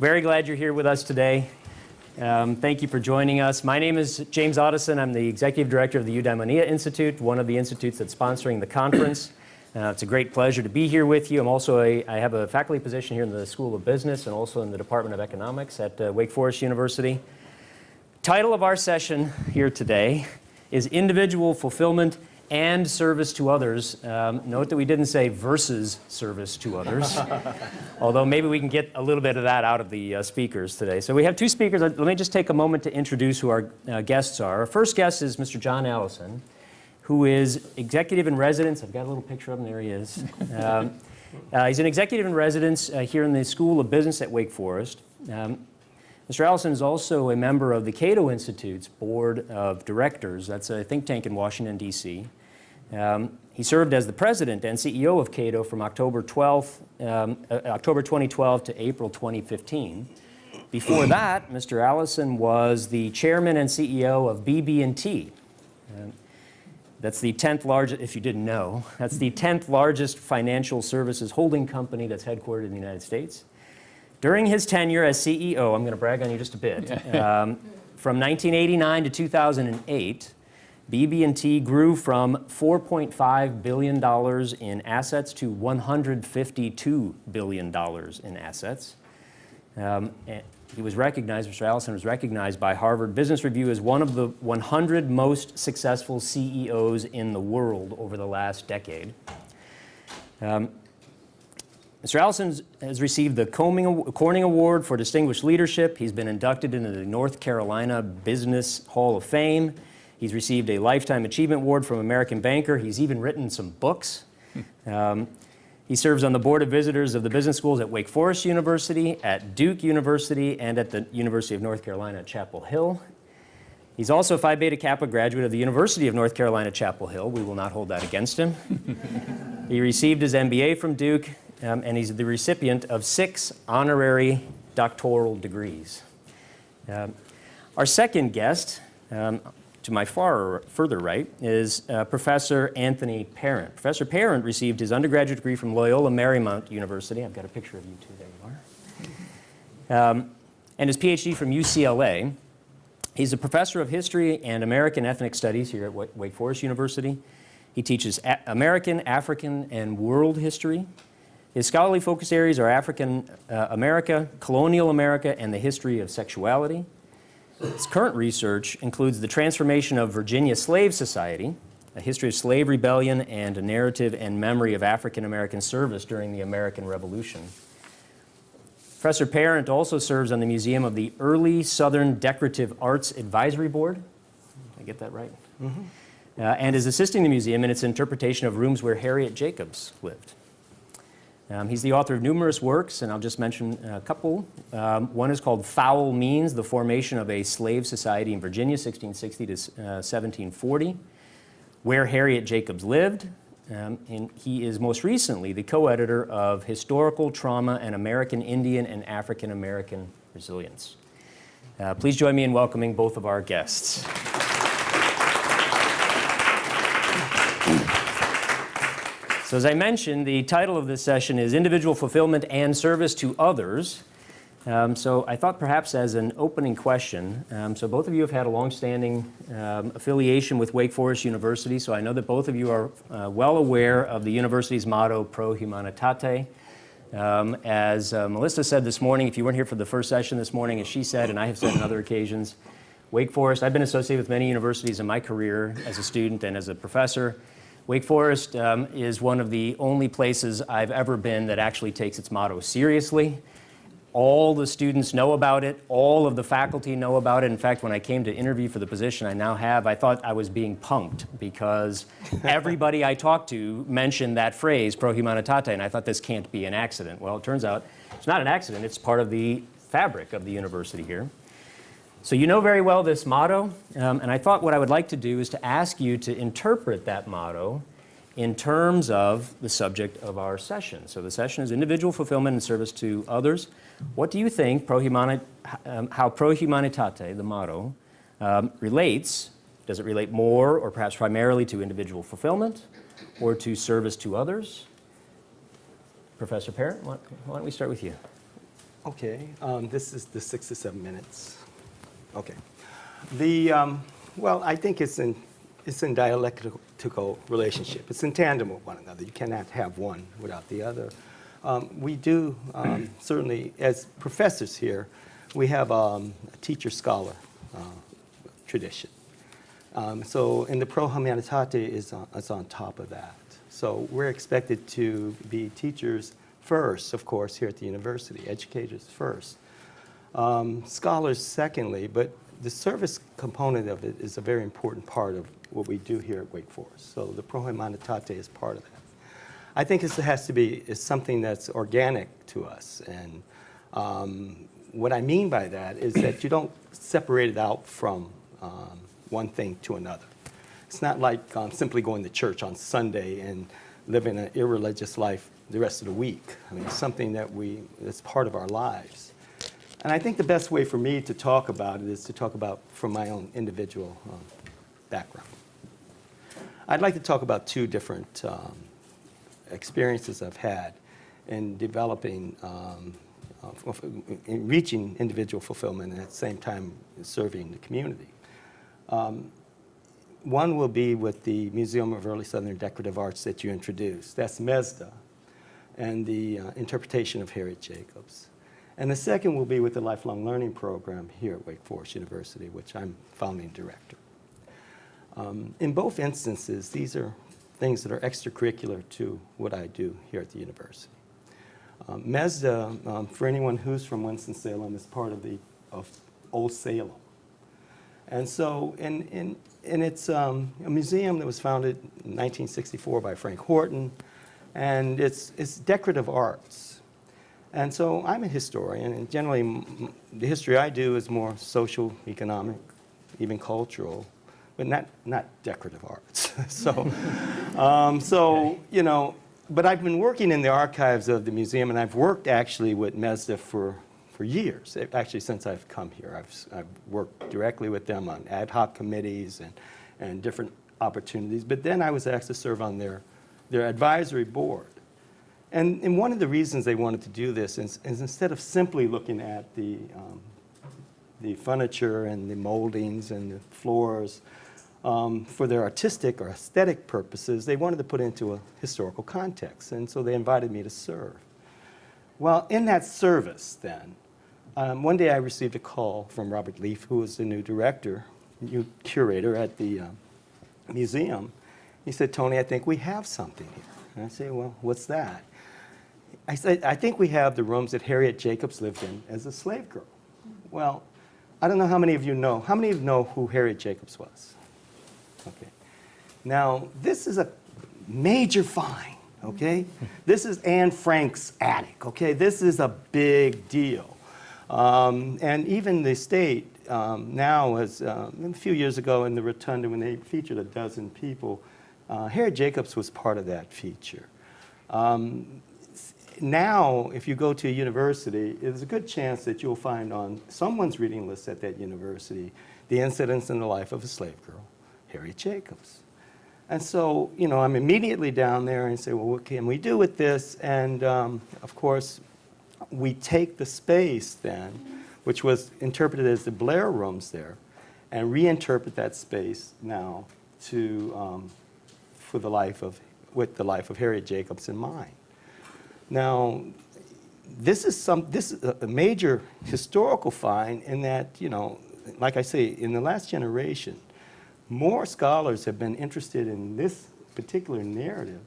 Very glad you're here with us today. Thank you for joining us. My name is James Allison. I'm the Executive Director of the Eudaimonia Institute, one of the institutes that's sponsoring the conference. It's a great pleasure to be here with you. I have a faculty position here in the School of Business and also in the Department of Economics at Wake Forest University. Title of our session here today is Individual Fulfillment and Service to Others. Note that we didn't say versus service to others, although maybe we can get a little bit of that out of the speakers today. So we have two speakers. Let me just take a moment to introduce who our guests are. Our first guest is Mr. John Allison, who is executive in residence. I've got a little picture of him. There he is. He's an executive in residence here in the School of Business at Wake Forest. Mr. Allison is also a member of the Cato Institute's Board of Directors. That's a think tank in Washington, D.C. He served as the president and CEO of Cato from October 2012 to April 2015. Before that, Mr. Allison was the chairman and CEO of BB&T. That's the 10th largest, if you didn't know, that's the 10th largest financial services holding company that's headquartered in the United States. During his tenure as CEO, I'm going to brag on you just a bit, from 1989 to 2008, BB&T grew from $4.5 billion in assets to $152 billion in assets. He was recognized, Mr. Allison was recognized by Harvard Business Review as one of the 100 most successful CEOs in the world over the last decade. Mr. Allison has received the Corning Award for Distinguished Leadership. He's been inducted into the North Carolina Business Hall of Fame. He's received a Lifetime Achievement Award from American Banker. He's even written some books. He serves on the Board of Visitors of the Business Schools at Wake Forest University, at Duke University, and at the University of North Carolina at Chapel Hill. He's also a Phi Beta Kappa graduate of the University of North Carolina, Chapel Hill. We will not hold that against him. He received his MBA from Duke, and he's the recipient of 6 honorary doctoral degrees. Our second guest, to my further right, is Professor Anthony Parent. Professor Parent received his undergraduate degree from Loyola Marymount University. I've got a picture of you two, there you are. And his PhD from UCLA. He's a professor of history and American ethnic studies here at Wake Forest University. He teaches American, African, and world history. His scholarly focus areas are African America, colonial America, and the history of sexuality. His current research includes the transformation of Virginia Slave Society, a history of slave rebellion, and a narrative and memory of African American service during the American Revolution. Professor Parent also serves on the Museum of the Early Southern Decorative Arts Advisory Board. Did I get that right? Mm-hmm. And is assisting the museum in its interpretation of rooms where Harriet Jacobs lived. He's the author of numerous works, and I'll just mention a couple. One is called Foul Means, the Formation of a Slave Society in Virginia, 1660 to 1740, Where Harriet Jacobs Lived. And he is most recently the co-editor of Historical Trauma and American Indian and African American Resilience. Please join me in welcoming both of our guests. So as I mentioned, the title of this session is Individual Fulfillment and Service to Others. So I thought perhaps as an opening question, so both of you have had a long-standing affiliation with Wake Forest University, so I know that both of you are well aware of the university's motto, Pro Humanitate. As Melissa said this morning, if you weren't here for the first session this morning, as she said, and I have said on other occasions, Wake Forest, I've been associated with many universities in my career as a student and as a professor. Wake Forest is one of the only places I've ever been that actually takes its motto seriously. All the students know about it. All of the faculty know about it. In fact, when I came to interview for the position I now have, I thought I was being punked because everybody I talked to mentioned that phrase, Pro Humanitate, and I thought this can't be an accident. Well, it turns out it's not an accident. It's part of the fabric of the university here. So you know very well this motto, and I thought what I would like to do is to ask you to interpret that motto in terms of the subject of our session. So the session is individual fulfillment and service to others. What do you think how Pro Humanitate, the motto, relates? Does it relate more or perhaps primarily to individual fulfillment or to service to others? Professor Parent, why don't we start with you? Okay, this is the 6 to 7 minutes. Okay. Well, I think it's in dialectical relationship. It's in tandem with one another. You cannot have one without the other. We do, certainly, as professors here, we have a teacher-scholar tradition. So, and the Pro Humanitate is on top of that. So we're expected to be teachers first, of course, here at the university, educators first. Scholars secondly, but the service component of it is a very important part of what we do here at Wake Forest. So the Pro Humanitate is part of that. I think it has to be something that's organic to us. And what I mean by that is that you don't separate it out from one thing to another. It's not like simply going to church on Sunday and living an irreligious life the rest of the week. I mean, it's something that's part of our lives. And I think the best way for me to talk about it is to talk about from my own individual background. I'd like to talk about two different experiences I've had in developing, in reaching individual fulfillment and at the same time serving the community. One will be with the Museum of Early Southern Decorative Arts that you introduced. That's MESDA and the interpretation of Harriet Jacobs. And the second will be with the Lifelong Learning Program here at Wake Forest University, which I'm founding director. In both instances, these are things that are extracurricular to what I do here at the university. MESDA, for anyone who's from Winston-Salem, is part of Old Salem. And so, and it's a museum that was founded in 1964 by Frank Horton, and it's decorative arts. And so I'm a historian, and generally the history I do is more social, economic, even cultural, but not decorative arts. So, you know, but I've been working in the archives of the museum, and I've worked actually with MESDA for years. Actually, since I've come here, I've worked directly with them on ad hoc committees and different opportunities. But then I was asked to serve on their advisory board. And one of the reasons they wanted to do this is instead of simply looking at the furniture and the moldings and the floors for their artistic or aesthetic purposes, they wanted to put it into a historical context. And so they invited me to serve. Well, in that service then, one day I received a call from Robert Leaf, who was the new director, new curator at the museum. He said, "Tony, I think we have something here." And I said, "Well, what's that?" I said, "I think we have the rooms that Harriet Jacobs lived in as a slave girl." Well, I don't know how many of you know. How many of you know who Harriet Jacobs was? Okay. Now, this is a major find, okay? This is Anne Frank's attic, okay? This is a big deal. And even the state now has, a few years ago in the Rotunda, when they featured a dozen people, Harriet Jacobs was part of that feature. Now, if you go to a university, there's a good chance that you'll find on someone's reading list at that university the incidents in the life of a slave girl, Harriet Jacobs. And so, you know, I'm immediately down there and say, well, what can we do with this? And of course, we take the space then, which was interpreted as the Blair rooms there, and reinterpret that space now to, with the life of Harriet Jacobs in mind. Now, this is a major historical find in that, you know, like I say, in the last generation, more scholars have been interested in this particular narrative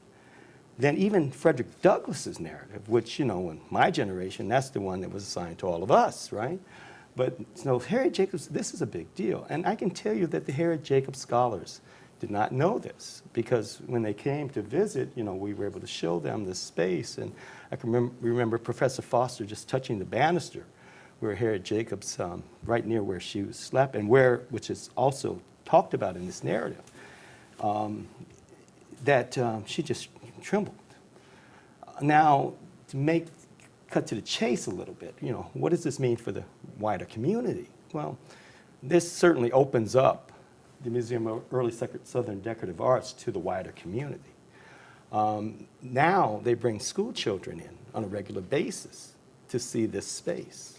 than even Frederick Douglass's narrative, which, you know, in my generation, that's the one that was assigned to all of us, right? But, you know, Harriet Jacobs, this is a big deal. And I can tell you that the Harriet Jacobs scholars did not know this, because when they came to visit, you know, we were able to show them the space. And I can remember Professor Foster just touching the banister where Harriet Jacobs, right near where she slept, and which is also talked about in this narrative, that she just trembled. Now, to cut to the chase a little bit, you know, what does this mean for the wider community? Well, this certainly opens up the Museum of Early Southern Decorative Arts to the wider community. Now they bring school children in on a regular basis to see this space.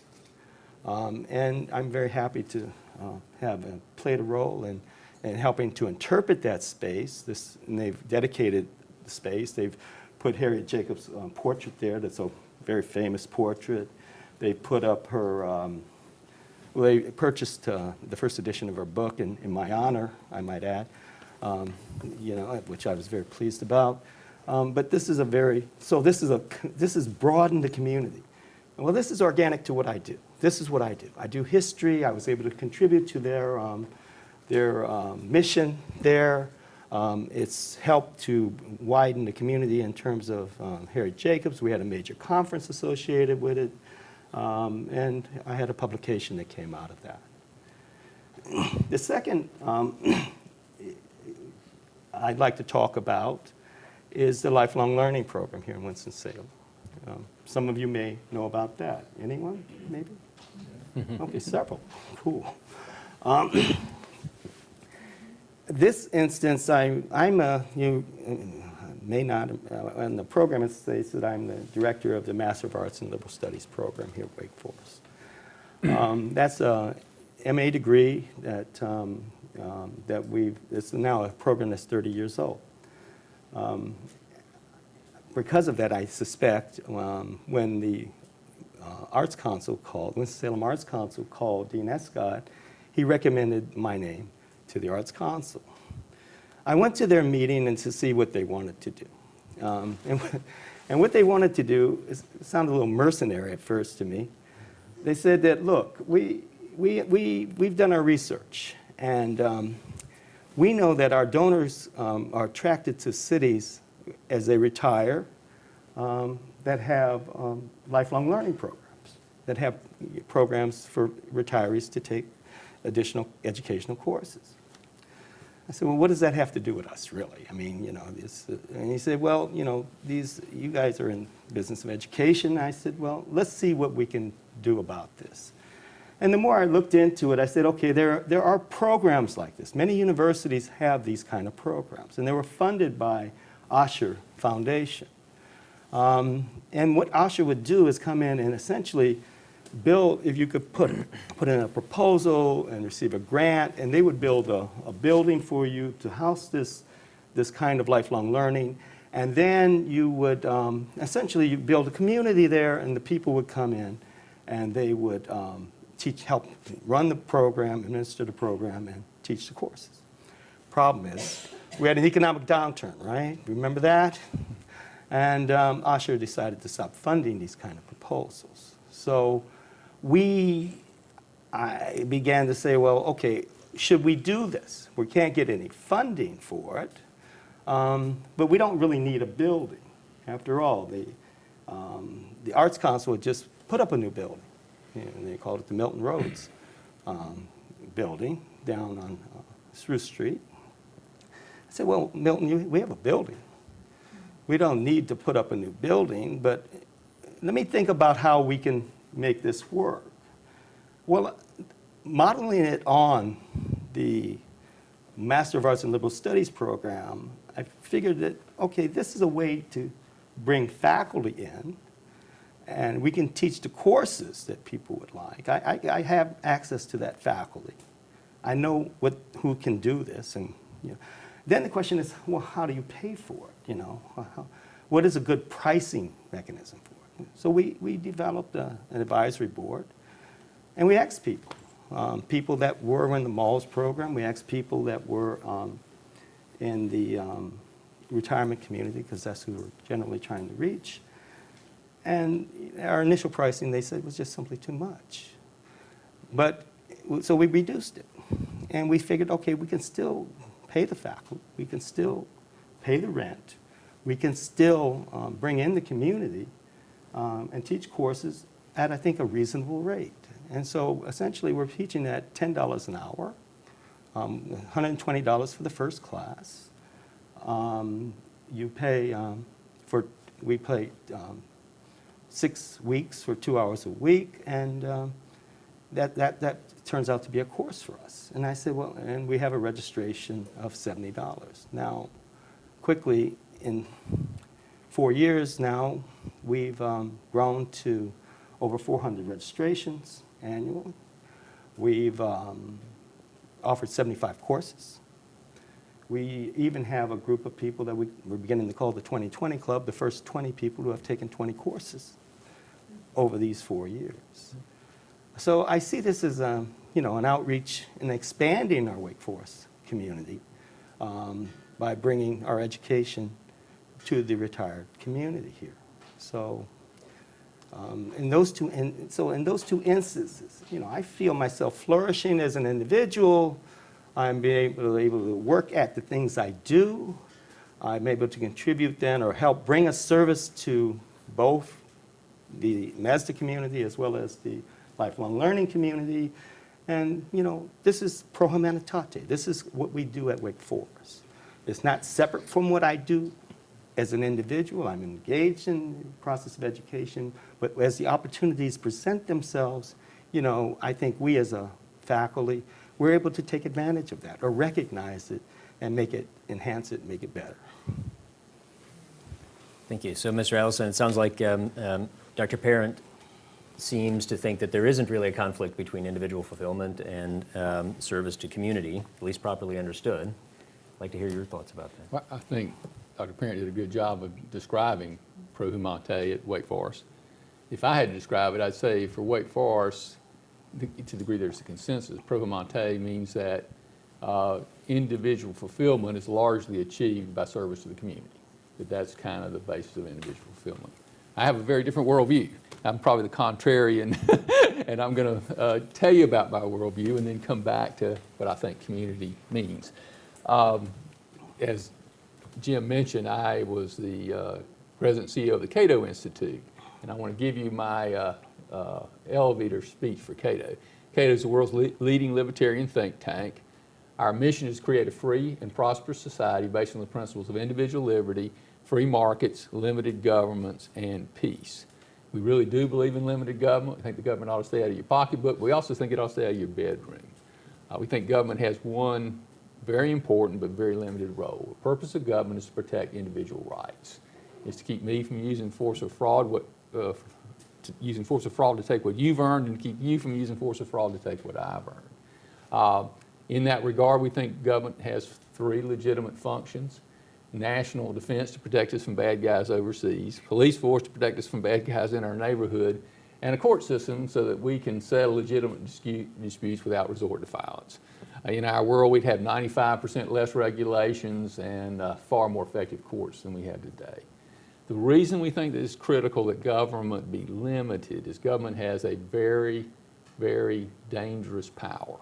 And I'm very happy to have played a role in helping to interpret that space. And they've dedicated the space. They've put Harriet Jacobs' portrait there. That's a very famous portrait. They put up her, well, they purchased the first edition of her book in my honor, I might add, which I was very pleased about. But this is this is broadened the community. Well, this is organic to what I do. This is what I do. I do history. I was able to contribute to their mission there. It's helped to widen the community in terms of Harriet Jacobs. We had a major conference associated with it. And I had a publication that came out of that. The second I'd like to talk about is the lifelong learning program here in Winston-Salem. Some of you may know about that. Anyone, maybe? Okay, several. Cool. This instance, you may not, in the program it states that I'm the director of the Master of Arts in Liberal Studies program here at Wake Forest. That's a MA degree it's now a program that's 30 years old. Because of that, I suspect when the Arts Council called, Winston-Salem Arts Council called Dean Escott, he recommended my name to the Arts Council. I went to their meeting and to see what they wanted to do. And what they wanted to do sounded a little mercenary at first to me. They said that, look, we've done our research, and we know that our donors are attracted to cities as they retire that have lifelong learning programs, that have programs for retirees to take additional educational courses. I said, well, what does that have to do with us, really? I mean, and he said, well, you guys are in the business of education. I said, well, let's see what we can do about this. And the more I looked into it, I said, okay, there are programs like this. Many universities have these kind of programs, and they were funded by Osher Foundation. And what Osher would do is come in and essentially build, if you could put in a proposal and receive a grant, and they would build a building for you to house this kind of lifelong learning. And then you would, essentially, you build a community there, and the people would come in, and they would help run the program, administer the program, and teach the courses. Problem is, we had an economic downturn, right? Remember that? And Osher decided to stop funding these kind of proposals. So I began to say, well, okay, should we do this? We can't get any funding for it, but we don't really need a building. After all, the Arts Council had just put up a new building, and they called it the Milton Rhodes building down on Spruce Street. I said, well, Milton, we have a building. We don't need to put up a new building, but let me think about how we can make this work. Well, modeling it on the Master of Arts in Liberal Studies program, I figured that, okay, this is a way to bring faculty in, and we can teach the courses that people would like. I have access to that faculty. I know who can do this, and then the question is, well, how do you pay for it? What is a good pricing mechanism for it? So we developed an advisory board, and we asked people, people that were in the malls program. We asked people that were in the retirement community, because that's who we're generally trying to reach. And our initial pricing, they said, was just simply too much. So we reduced it. And we figured, okay, we can still pay the faculty. We can still pay the rent. We can still bring in the community and teach courses at, I think, a reasonable rate. And so essentially we're teaching at $10 an hour, $120 for the first class. We pay 6 weeks for 2 hours a week, and that turns out to be a course for us. And I said, well, and we have a registration of $70. Now, quickly, in 4 years now, we've grown to over 400 registrations annually. We've offered 75 courses. We even have a group of people that we're beginning to call the 2020 Club, the first 20 people who have taken 20 courses over these 4 years. So I see this as an outreach and expanding our Wake Forest community by bringing our education to the retired community here. So in those two instances, I feel myself flourishing as an individual. I'm able to work at the things I do. I'm able to contribute then or help bring a service to both the Mazda community as well as the lifelong learning community. And, this is Pro Humanitate. This is what we do at Wake Forest. It's not separate from what I do as an individual. I'm engaged in the process of education, but as the opportunities present themselves, I think we as a faculty, we're able to take advantage of that or recognize it and enhance it, make it better. Thank you. So, Mr. Ellison, it sounds like Dr. Parent seems to think that there isn't really a conflict between individual fulfillment and service to community, at least properly understood. I'd like to hear your thoughts about that. Well, I think Dr. Parent did a good job of describing Pro Humanitate at Wake Forest. If I had to describe it, I'd say for Wake Forest, to the degree there's a consensus, Pro Humanitate means that individual fulfillment is largely achieved by service to the community. That's kind of the basis of individual fulfillment. I have a very different worldview. I'm probably the contrarian, and I'm going to tell you about my worldview and then come back to what I think community means. As Jim mentioned, I was the president and CEO of the Cato Institute, and I want to give you my elevator speech for Cato. Cato is the world's leading libertarian think tank. Our mission is to create a free and prosperous society based on the principles of individual liberty, free markets, limited governments, and peace. We really do believe in limited government. We think the government ought to stay out of your pocketbook. We also think it ought to stay out of your bedroom. We think government has one very important but very limited role. The purpose of government is to protect individual rights. It's to keep me from using force or fraud, using force or fraud to take what you've earned, and keep you from using force or fraud to take what I've earned. In that regard, we think government has three legitimate functions: national defense to protect us from bad guys overseas, police force to protect us from bad guys in our neighborhood, and a court system so that we can settle legitimate disputes without resort to violence. In our world, we'd have 95% less regulations and far more effective courts than we have today. The reason we think that it's critical that government be limited is government has a very, very dangerous power.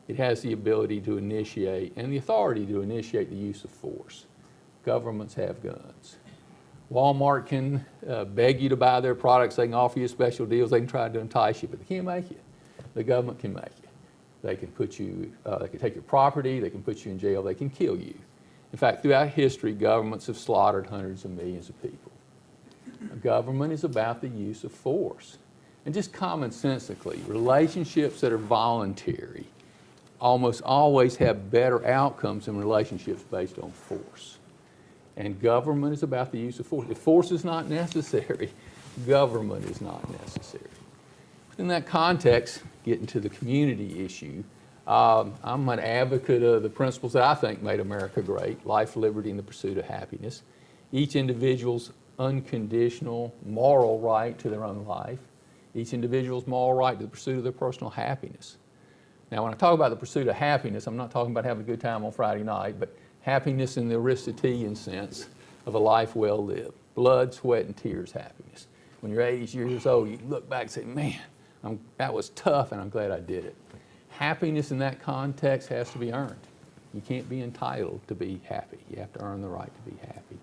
It has the ability to initiate and the authority to initiate the use of force. Governments have guns. Walmart can beg you to buy their products. They can offer you special deals. They can try to entice you, but they can't make you. The government can make you. They can put you, they can take your property. They can put you in jail. They can kill you. In fact, throughout history, governments have slaughtered hundreds of millions of people. Government is about the use of force. And just commonsensically, relationships that are voluntary almost always have better outcomes than relationships based on force. And government is about the use of force. If force is not necessary, government is not necessary. In that context, getting to the community issue, I'm an advocate of the principles that I think made America great: life, liberty, and the pursuit of happiness. Each individual's unconditional moral right to their own life. Each individual's moral right to the pursuit of their personal happiness. Now, when I talk about the pursuit of happiness, I'm not talking about having a good time on Friday night, but happiness in the Aristotelian sense of a life well lived. Blood, sweat, and tears happiness. When you're 80 years old, you look back and say, man, that was tough and I'm glad I did it. Happiness in that context has to be earned. You can't be entitled to be happy. You have to earn the right to be happy.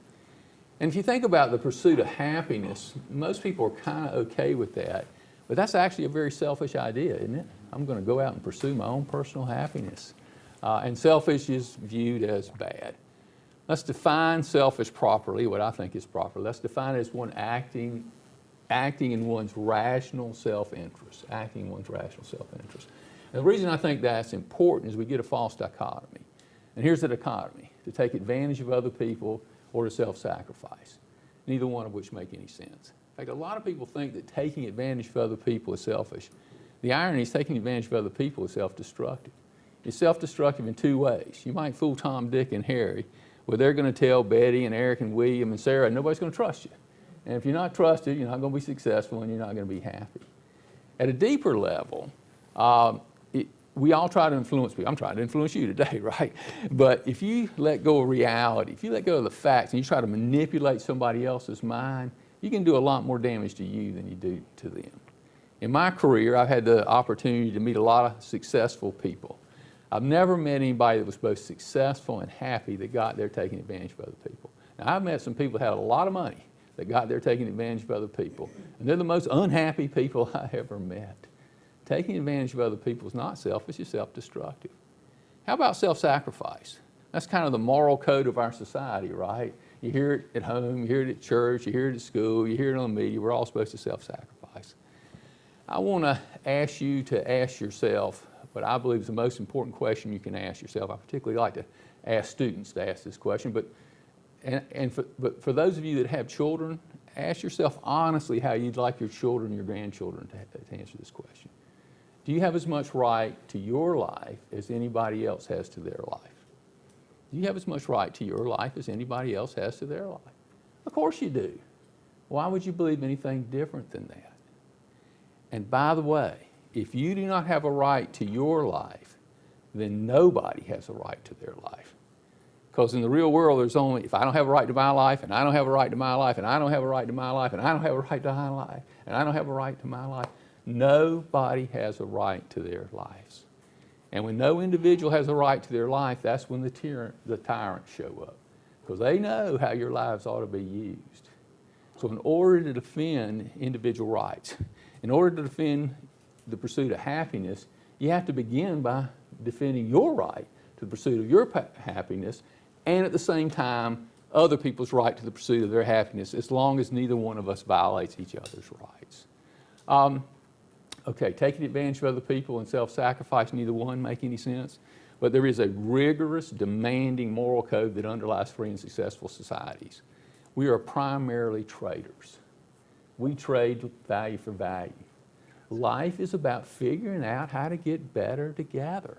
And if you think about the pursuit of happiness, most people are kind of okay with that, but that's actually a very selfish idea, isn't it? I'm going to go out and pursue my own personal happiness. And selfish is viewed as bad. Let's define selfish properly, what I think is proper. Let's define it as one acting in one's rational self-interest, acting in one's rational self-interest. And the reason I think that's important is we get a false dichotomy. And here's the dichotomy: to take advantage of other people or to self-sacrifice, neither one of which make any sense. In fact, a lot of people think that taking advantage of other people is selfish. The irony is taking advantage of other people is self-destructive. It's self-destructive in two ways. You might fool Tom, Dick, and Harry, where they're going to tell Betty and Eric and William and Sarah, nobody's going to trust you. And if you're not trusted, you're not going to be successful and you're not going to be happy. At a deeper level, we all try to influence people. I'm trying to influence you today, right? But if you let go of reality, if you let go of the facts and you try to manipulate somebody else's mind, you can do a lot more damage to you than you do to them. In my career, I've had the opportunity to meet a lot of successful people. I've never met anybody that was both successful and happy that got there taking advantage of other people. Now, I've met some people that had a lot of money that got there taking advantage of other people, and they're the most unhappy people I ever met. Taking advantage of other people is not selfish, it's self-destructive. How about self-sacrifice? That's kind of the moral code of our society, right? You hear it at home, you hear it at church, you hear it at school, you hear it on the media. We're all supposed to self-sacrifice. I want to ask you to ask yourself what I believe is the most important question you can ask yourself. I particularly like to ask students to ask this question, but for those of you that have children, ask yourself honestly how you'd like your children and your grandchildren to answer this question. Do you have as much right to your life as anybody else has to their life? Do you have as much right to your life as anybody else has to their life? Of course you do. Why would you believe anything different than that? And by the way, if you do not have a right to your life, then nobody has a right to their life. Because in the real world, there's only, if I don't have a right to my life, and I don't have a right to my life, and I don't have a right to my life, and I don't have a right to my life, and I don't have a right to my life, nobody has a right to their lives. And when no individual has a right to their life, that's when the tyrants show up. Because they know how your lives ought to be used. So in order to defend individual rights, in order to defend the pursuit of happiness, you have to begin by defending your right to the pursuit of your happiness, and at the same time, other people's right to the pursuit of their happiness, as long as neither one of us violates each other's rights. Okay, taking advantage of other people and self-sacrifice, neither one make any sense, but there is a rigorous, demanding moral code that underlies free and successful societies. We are primarily traders. We trade value for value. Life is about figuring out how to get better together.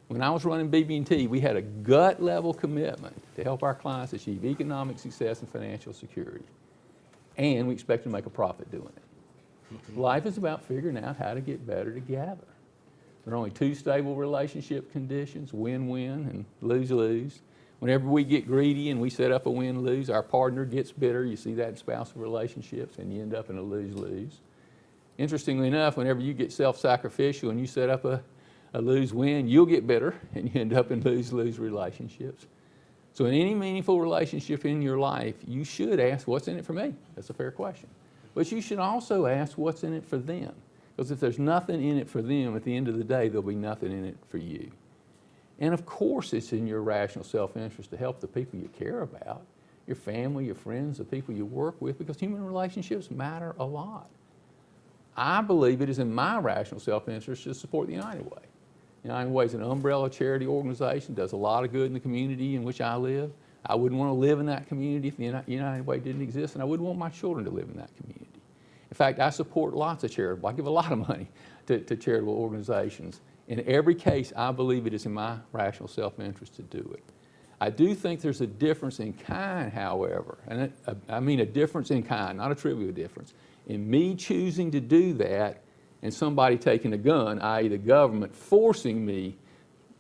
When I was running BB&T, we had a gut-level commitment to help our clients achieve economic success and financial security. And we expected to make a profit doing it. Life is about figuring out how to get better together. There are only two stable relationship conditions, win-win and lose-lose. Whenever we get greedy and we set up a win-lose, our partner gets bitter. You see that in spousal relationships, and you end up in a lose-lose. Interestingly enough, whenever you get self-sacrificial and you set up a lose-win, you'll get bitter and you end up in lose-lose relationships. So in any meaningful relationship in your life, you should ask, what's in it for me? That's a fair question. But you should also ask, what's in it for them? Because if there's nothing in it for them, at the end of the day, there'll be nothing in it for you. And of course, it's in your rational self-interest to help the people you care about, your family, your friends, the people you work with, because human relationships matter a lot. I believe it is in my rational self-interest to support the United Way. United Way is an umbrella charity organization, does a lot of good in the community in which I live. I wouldn't want to live in that community if the United Way didn't exist, and I wouldn't want my children to live in that community. In fact, I support lots of charitable, I give a lot of money to charitable organizations. In every case, I believe it is in my rational self-interest to do it. I do think there's a difference in kind, however, and I mean a difference in kind, not a trivial difference, in me choosing to do that and somebody taking a gun, i.e. the government, forcing me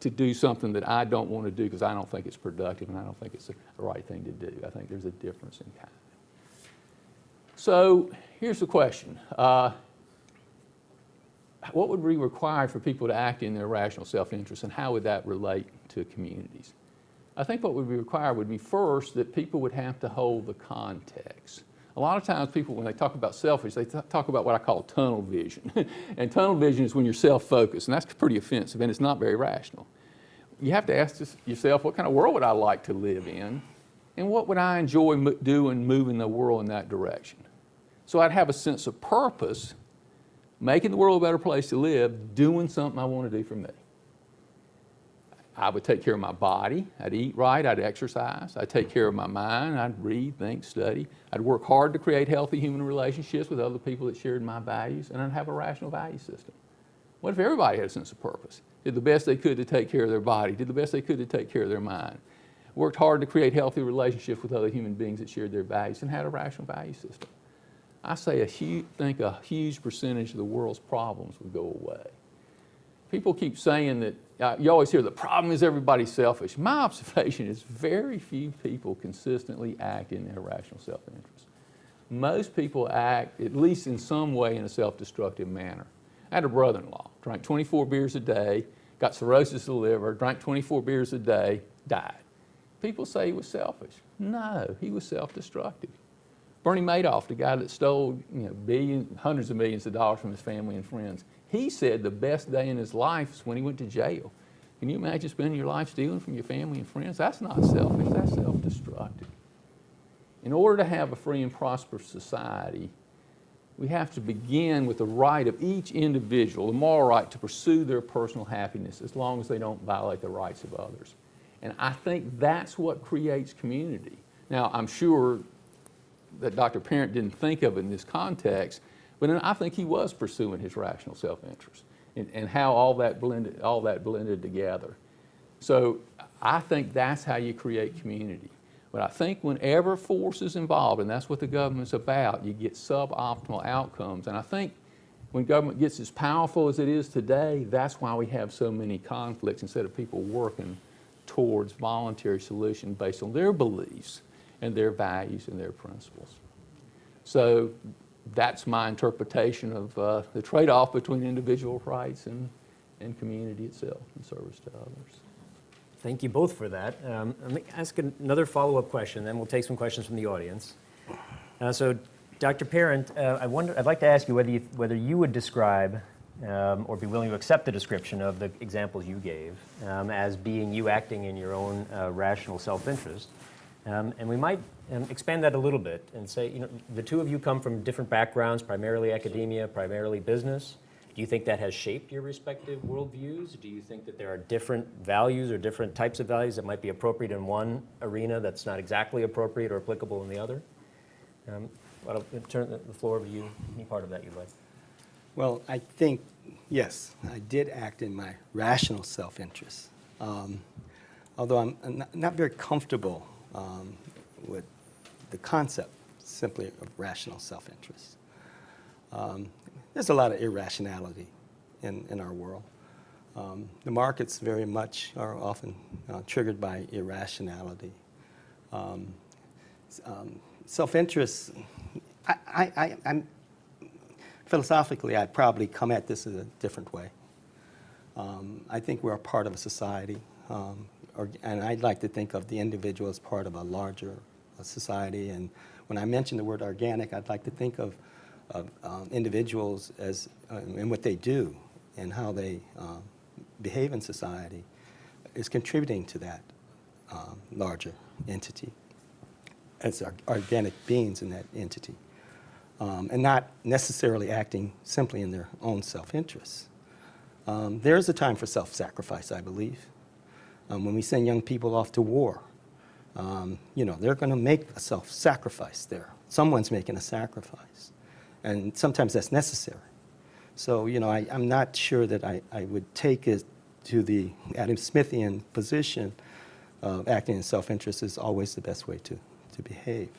to do something that I don't want to do because I don't think it's productive and I don't think it's the right thing to do. I think there's a difference in kind. So here's the question. What would be required for people to act in their rational self-interest, and how would that relate to communities? I think what would be required would be first that people would have to hold the context. A lot of times people, when they talk about selfish, they talk about what I call tunnel vision. And tunnel vision is when you're self-focused, and that's pretty offensive, and it's not very rational. You have to ask yourself, what kind of world would I like to live in? And what would I enjoy doing, moving the world in that direction? So I'd have a sense of purpose, making the world a better place to live, doing something I want to do for me. I would take care of my body. I'd eat right. I'd exercise. I'd take care of my mind. I'd read, think, study. I'd work hard to create healthy human relationships with other people that shared my values, and I'd have a rational value system. What if everybody had a sense of purpose? Did the best they could to take care of their body, did the best they could to take care of their mind, worked hard to create healthy relationships with other human beings that shared their values, and had a rational value system. I say think a huge percentage of the world's problems would go away. People keep saying that, you always hear the problem is everybody's selfish. My observation is very few people consistently act in their rational self-interest. Most people act, at least in some way, in a self-destructive manner. I had a brother-in-law, drank 24 beers a day, got cirrhosis of the liver, drank 24 beers a day, died. People say he was selfish. No, he was self-destructive. Bernie Madoff, the guy that stole hundreds of millions of dollars from his family and friends, he said the best day in his life is when he went to jail. Can you imagine spending your life stealing from your family and friends? That's not selfish, that's self-destructive. In order to have a free and prosperous society, we have to begin with the right of each individual, the moral right to pursue their personal happiness as long as they don't violate the rights of others. And I think that's what creates community. Now, I'm sure that Dr. Parent didn't think of it in this context, but I think he was pursuing his rational self-interest and how all that blended together. So I think that's how you create community. But I think whenever force is involved, and that's what the government's about, you get suboptimal outcomes. And I think when government gets as powerful as it is today, that's why we have so many conflicts instead of people working towards voluntary solutions based on their beliefs and their values and their principles. So that's my interpretation of the trade-off between individual rights and community itself and service to others. Thank you both for that. Let me ask another follow-up question, then we'll take some questions from the audience. So, Dr. Parent, I'd like to ask you whether you would describe or be willing to accept the description of the examples you gave as being you acting in your own rational self-interest. And we might expand that a little bit and say, the two of you come from different backgrounds, primarily academia, primarily business. Do you think that has shaped your respective worldviews? Do you think that there are different values or different types of values that might be appropriate in one arena that's not exactly appropriate or applicable in the other? I'll turn the floor over to you, any part of that you'd like. Well, I think, yes, I did act in my rational self-interest. Although I'm not very comfortable with the concept simply of rational self-interest. There's a lot of irrationality in our world. The markets very much are often triggered by irrationality. Self-interest, I'm philosophically, I'd probably come at this in a different way. I think we're a part of a society, and I'd like to think of the individual as part of a larger society. And when I mention the word organic, I'd like to think of individuals as and what they do and how they behave in society is contributing to that larger entity as organic beings in that entity, and not necessarily acting simply in their own self-interest. There is a time for self-sacrifice, I believe. When we send young people off to war, they're going to make a self-sacrifice there. Someone's making a sacrifice. And sometimes that's necessary. So, I'm not sure that I would take it to the Adam Smithian position of acting in self-interest is always the best way to behave.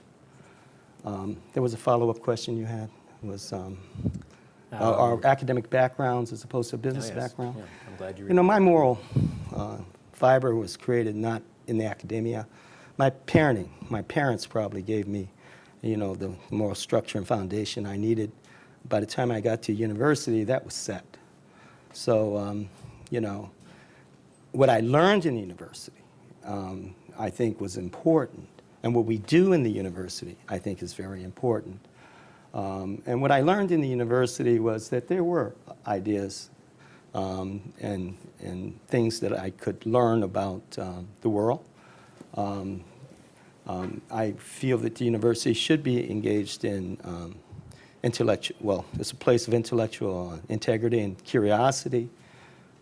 There was a follow-up question you had. It was our academic backgrounds as opposed to business background. Yeah, I'm glad you my moral fiber was created not in the academia. My parents probably gave me the moral structure and foundation I needed. By the time I got to university, that was set. So, what I learned in university, I think was important. And what we do in the university, I think is very important. And what I learned in the university was that there were ideas and things that I could learn about the world. I feel that the university should be engaged in it's a place of intellectual integrity and curiosity.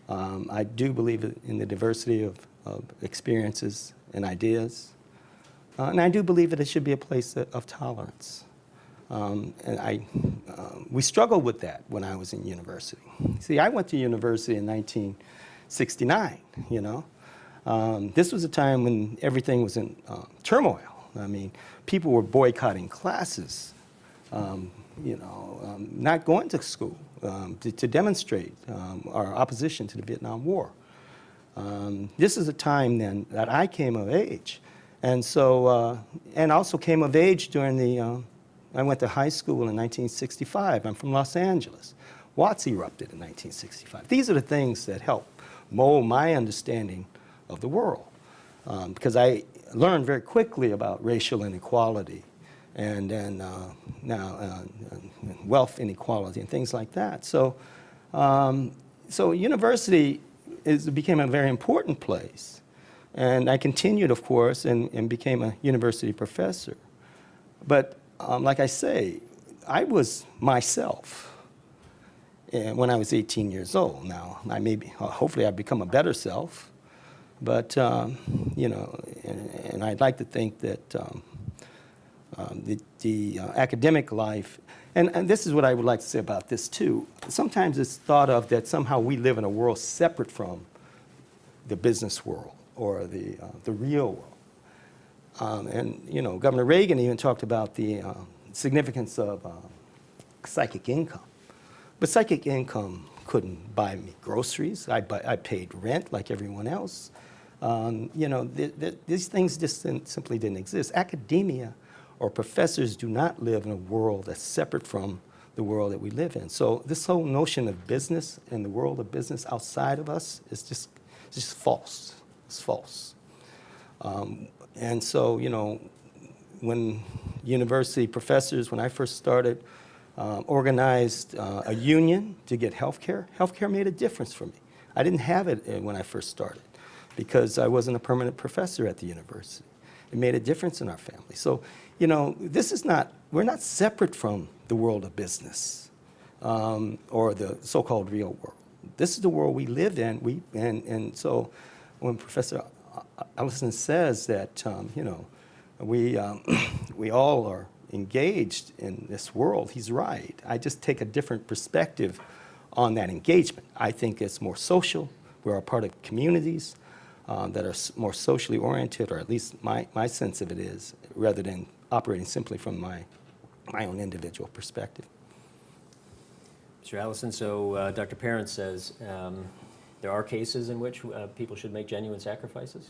I do believe in the diversity of experiences and ideas. And I do believe that it should be a place of tolerance. We struggled with that when I was in university. See, I went to university in 1969, you know. This was a time when everything was in turmoil. I mean, people were boycotting classes, not going to school to demonstrate our opposition to the Vietnam War. This is a time then that I came of age. And so, and also came of age during I went to high school in 1965. I'm from Los Angeles. Watts erupted in 1965. These are the things that help mold my understanding of the world. Because learned very quickly about racial inequality and now wealth inequality and things like that. So, university became a very important place. And I continued, of course, and became a university professor. But like I say, I was myself when I was 18 years old. Now, hopefully I've become a better self. But, and I'd like to think that the academic life, and this is what I would like to say about this too, sometimes it's thought of that somehow we live in a world separate from the business world or the real world. Governor Reagan even talked about the significance of psychic income. But psychic income couldn't buy me groceries. I paid rent like everyone else. These things just simply didn't exist. Academia or professors do not live in a world that's separate from the world that we live in. So this whole notion of business and the world of business outside of us is just false. It's false. And so, when university professors, when I first started, organized a union to get health care made a difference for me. I didn't have it when I first started because I wasn't a permanent professor at the university. It made a difference in our family. So, we're not separate from the world of business or the so-called real world. This is the world we live in. And so when Professor Ellison says that, we all are engaged in this world, he's right. I just take a different perspective on that engagement. I think it's more social. We're a part of communities that are more socially oriented, or at least my sense of it is, rather than operating simply from my own individual perspective. Mr. Allison, so Dr. Parent says there are cases in which people should make genuine sacrifices.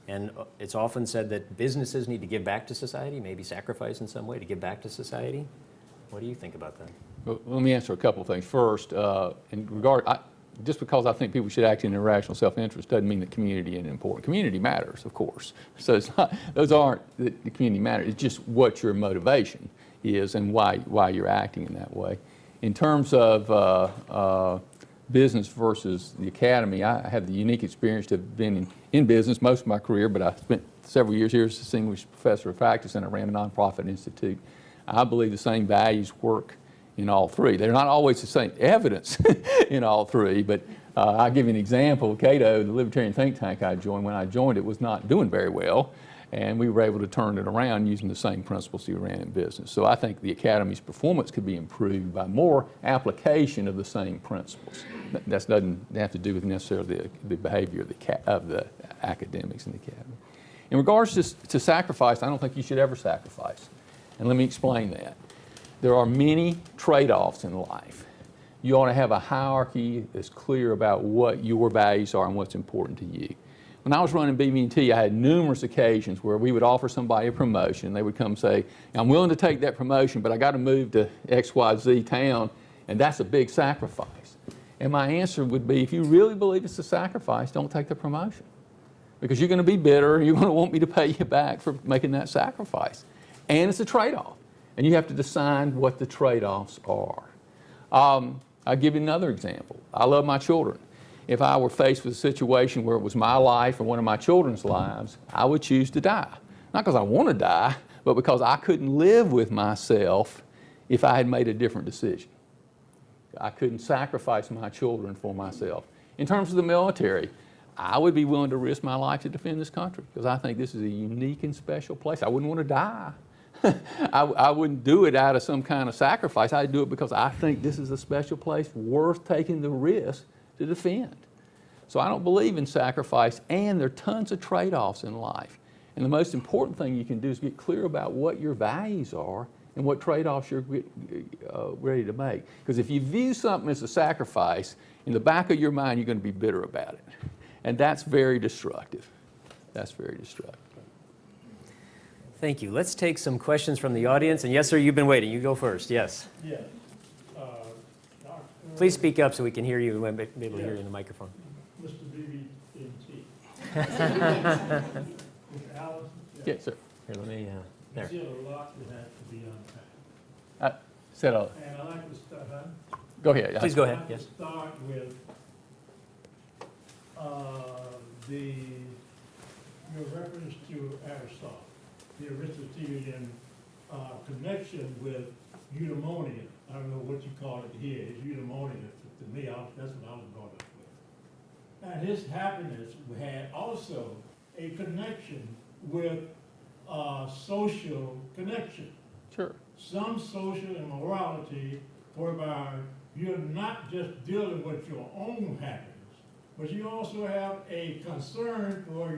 And it's often said that businesses need to give back to society, maybe sacrifice in some way to give back to society. What do you think about that? Well, let me answer a couple of things. First, just because I think people should act in irrational self-interest doesn't mean that community isn't important. Community matters, of course. So it's not, those aren't the community matters. It's just what your motivation is and why you're acting in that way. In terms of business versus the academy, I have the unique experience to have been in business most of my career, but I spent several years here as a distinguished professor of practice, and I ran a nonprofit institute. I believe the same values work in all three. They're not always the same evidence in all three, but I'll give you an example. Cato, the libertarian think tank I joined, when I joined it was not doing very well, and we were able to turn it around using the same principles we ran in business. So I think the academy's performance could be improved by more application of the same principles. That doesn't have to do with necessarily the behavior of the academics in the academy. In regards to sacrifice, I don't think you should ever sacrifice. And let me explain that. There are many trade-offs in life. You ought to have a hierarchy that's clear about what your values are and what's important to you. When I was running BB&T, I had numerous occasions where we would offer somebody a promotion. They would come say, I'm willing to take that promotion, but I got to move to XYZ town, and that's a big sacrifice. And my answer would be, if you really believe it's a sacrifice, don't take the promotion. Because you're going to be bitter, you're going to want me to pay you back for making that sacrifice. And it's a trade-off. And you have to decide what the trade-offs are. I'll give you another example. I love my children. If I were faced with a situation where it was my life or one of my children's lives, I would choose to die. Not because I want to die, but because I couldn't live with myself if I had made a different decision. I couldn't sacrifice my children for myself. In terms of the military, I would be willing to risk my life to defend this country because I think this is a unique and special place. I wouldn't want to die. I wouldn't do it out of some kind of sacrifice. I'd do it because I think this is a special place worth taking the risk to defend. So I don't believe in sacrifice, and there are tons of trade-offs in life. And the most important thing you can do is get clear about what your values are and what trade-offs you're ready to make. Because if you view something as a sacrifice, in the back of your mind, you're going to be bitter about it. And that's very destructive. That's very destructive. Thank you. Let's take some questions from the audience. And yes, sir, you've been waiting. You go first. Yes. Yes. Please speak up so we can hear you and be able to hear you in the microphone. Mr. BB&T. Mr. Allison. Yes, sir. Here, let me, there. There's still a lot that has to be unpacked. Set up. And I'd like to start, Go ahead. Please go ahead. I'd like Yes. to start with your reference to Aristotle, the Aristotelian connection with eudaimonia. I don't know what you call it here. It's eudaimonia. To me, that's what I was brought up with. And his happiness had also a connection with social connection. Sure. Some social immorality whereby you're not just dealing with your own happiness, but you also have a concern for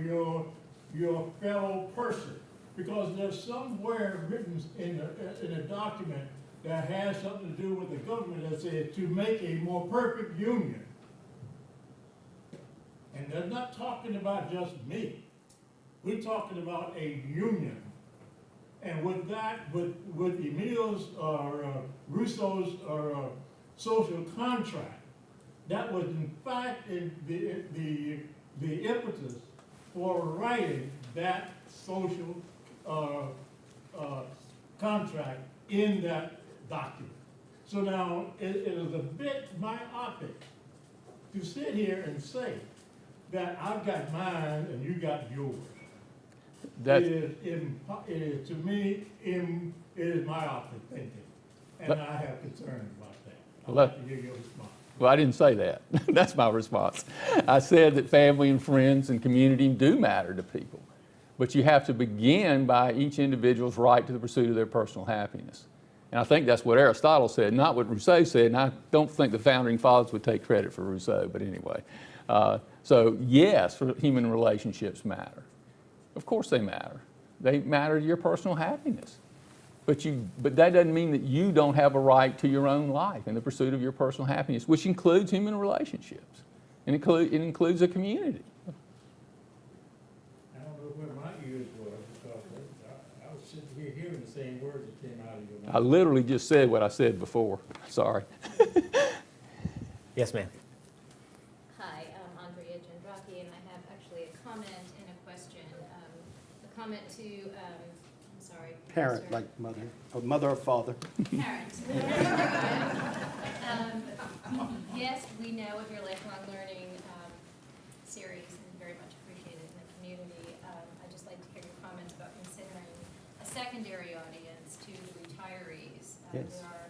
your fellow person. Because there's somewhere written in a document that has something to do with the government that says to make a more perfect union. And they're not talking about just me. We're talking about a union. And with that, with Emile's or Rousseau's social contract, that was in fact the impetus for writing that social contract in that document. So now it is a bit myopic to sit here and say that I've got mine and you got yours. It is, to me, it is myopic thinking, and I have concerns about that. I'd like to hear your response. Well, I didn't say that. That's my response. I said that family and friends and community do matter to people. But you have to begin by each individual's right to the pursuit of their personal happiness. And I think that's what Aristotle said, not what Rousseau said, and I don't think the founding fathers would take credit for Rousseau, but anyway. So yes, human relationships matter. Of course they matter. They matter to your personal happiness. But that doesn't mean that you don't have a right to your own life and the pursuit of your personal happiness, which includes human relationships. And it includes a community. I don't know where my ears were, because I was sitting here hearing the same words that came out of your mouth. I literally just said what I said before. Sorry. Yes, ma'am. Hi, I'm Andrea Gendraki, and I have actually a comment and a question. A comment to, I'm sorry. Parent, Professor- like mother, or mother or father. Parent. Yes, we know of your lifelong learning series and very much appreciate it in the community. I'd just like to hear your comments about considering a secondary audience to the retirees. Yes. There are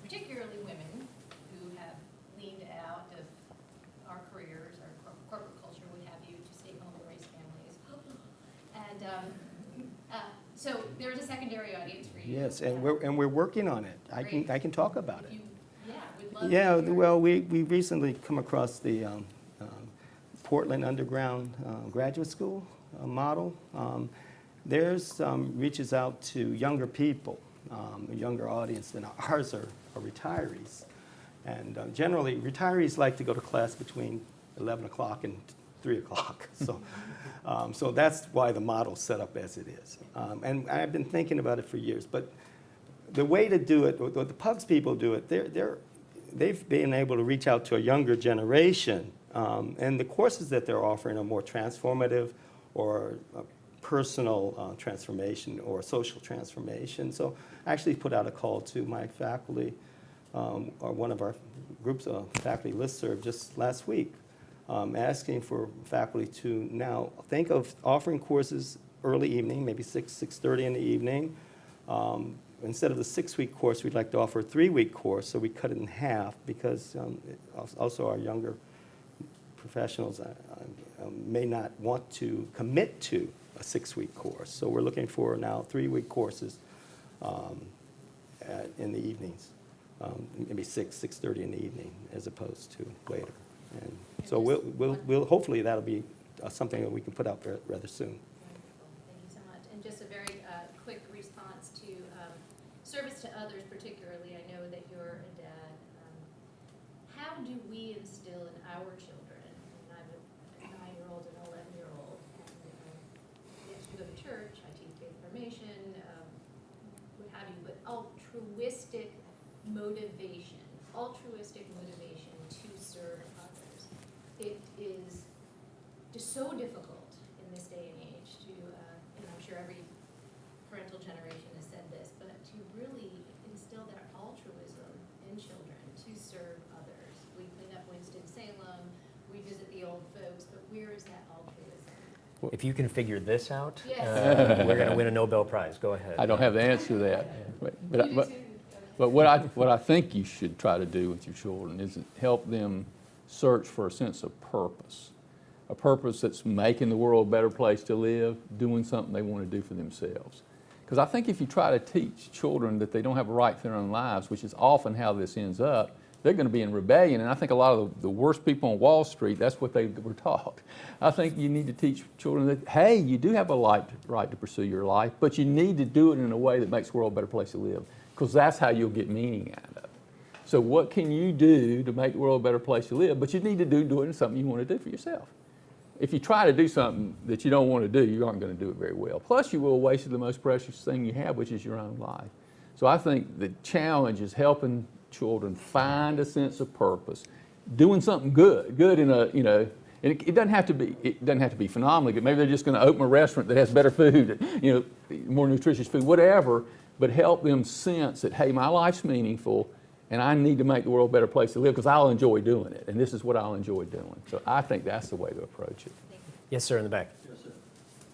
particularly women who have leaned out of our careers, our corporate culture, what have you, to stay home and raise families. And so there's a secondary audience for you. Yes, and we're working on it. I can talk about it. We'd love Yeah, to hear. well, we recently come across the Portland Underground Graduate School model. Theirs reaches out to younger people, a younger audience than ours are retirees. And generally, retirees like to go to class between 11 o'clock and 3 o'clock. So that's why the model's set up as it is. And I've been thinking about it for years. But the way to do it, what the PUGS people do it, they've been able to reach out to a younger generation. And the courses that they're offering are more transformative or personal transformation or social transformation. So I actually put out a call to my faculty, or one of our groups of faculty listserv just last week, asking for faculty to now think of offering courses early evening, maybe 6:30 in the evening, instead of the 6-week course, we'd like to offer a 3-week course, so we cut it in half because also our younger professionals may not want to commit to a 6-week course. So we're looking for now 3-week courses in the evenings, maybe 6:30 in the evening as opposed to later. And so we'll hopefully that'll be something that we can put out rather soon. Wonderful. Thank you so much. And just a very quick response to service to others particularly. I know that you're a dad. How do we instill in our children, and I have a 9-year-old and an 11-year-old, and yes, we go to church, I teach faith formation, what have you, but altruistic motivation to serve others. It is just so difficult in this day and age to, and I'm sure every parental generation has said this, but to really instill that altruism in children to serve others. We clean up Winston-Salem, we visit the old folks, but where is that altruism? If you can figure this out, Yes. we're going to win a Nobel Prize. Go ahead. I don't have the answer to that. You do too. But what I think you should try to do with your children is help them search for a sense of purpose. A purpose that's making the world a better place to live, doing something they want to do for themselves. Because I think if you try to teach children that they don't have a right to their own lives, which is often how this ends up, they're going to be in rebellion. And I think a lot of the worst people on Wall Street, that's what they were taught. I think you need to teach children that, hey, you do have a right to pursue your life, but you need to do it in a way that makes the world a better place to live. Because that's how you'll get meaning out of it. So what can you do to make the world a better place to live? But you need to do it in something you want to do for yourself. If you try to do something that you don't want to do, you aren't going to do it very well. Plus, you will waste the most precious thing you have, which is your own life. So I think the challenge is helping children find a sense of purpose, doing something good in a, you know, and it doesn't have to be phenomenally good. Maybe they're just going to open a restaurant that has better food, you know, more nutritious food, whatever. But help them sense that, hey, my life's meaningful, and I need to make the world a better place to live because I'll enjoy doing it, and this is what I'll enjoy doing. So I think that's the way to approach it. Yes, sir, in the back. Yes, sir.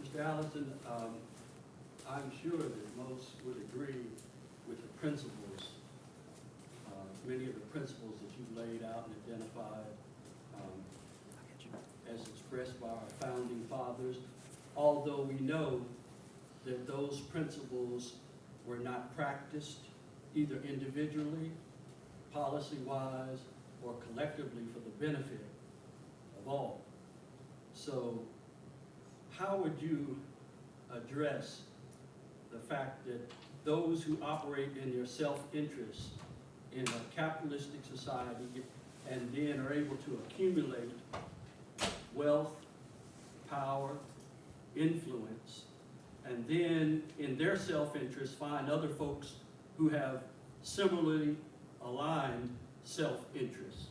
Mr. Allison, I'm sure that most would agree with the principles, many of the principles that you've laid out and identified as expressed by our founding fathers, although we know that those principles were not practiced either individually, policy-wise, or collectively for the benefit of all. So how would you address the fact that those who operate in their self-interest in a capitalistic society and then are able to accumulate wealth, power, influence, and then in their self-interest find other folks who have similarly aligned self-interest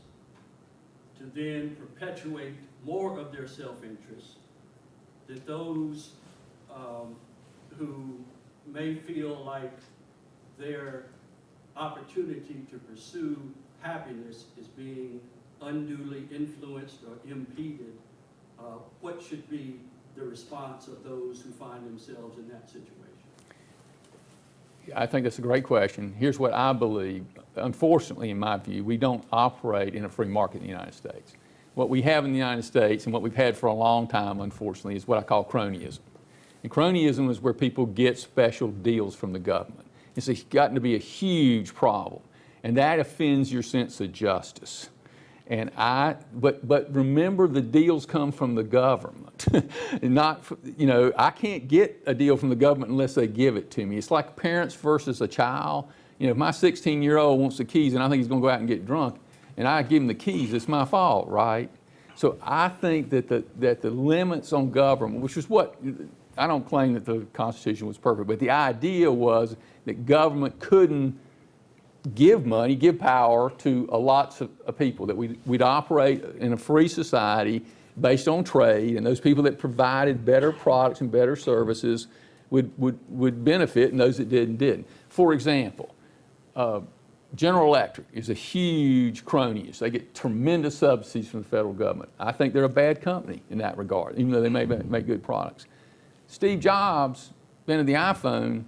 to then perpetuate more of their self-interest, that those who may feel like their opportunity to pursue happiness is being unduly influenced or impeded, what should be the response of those who find themselves in that situation? I think that's a great question. Here's what I believe. Unfortunately, in my view, we don't operate in a free market in the United States. What we have in the United States and what we've had for a long time, unfortunately, is what I call cronyism. And cronyism is where people get special deals from the government. It's gotten to be a huge problem, and that offends your sense of justice. And but remember, the deals come from the government, not, you know, I can't get a deal from the government unless they give it to me. It's like parents versus a child. You know, if my 16-year-old wants the keys and I think he's going to go out and get drunk, and I give him the keys, it's my fault, right? So I think that the limits on government, which is what, I don't claim that the Constitution was perfect, but the idea was that government couldn't give money, give power to lots of people, that we'd operate in a free society based on trade, and those people that provided better products and better services would benefit, and those that didn't. For example, General Electric is a huge cronyist. They get tremendous subsidies from the federal government. I think they're a bad company in that regard, even though they may make good products. Steve Jobs invented the iPhone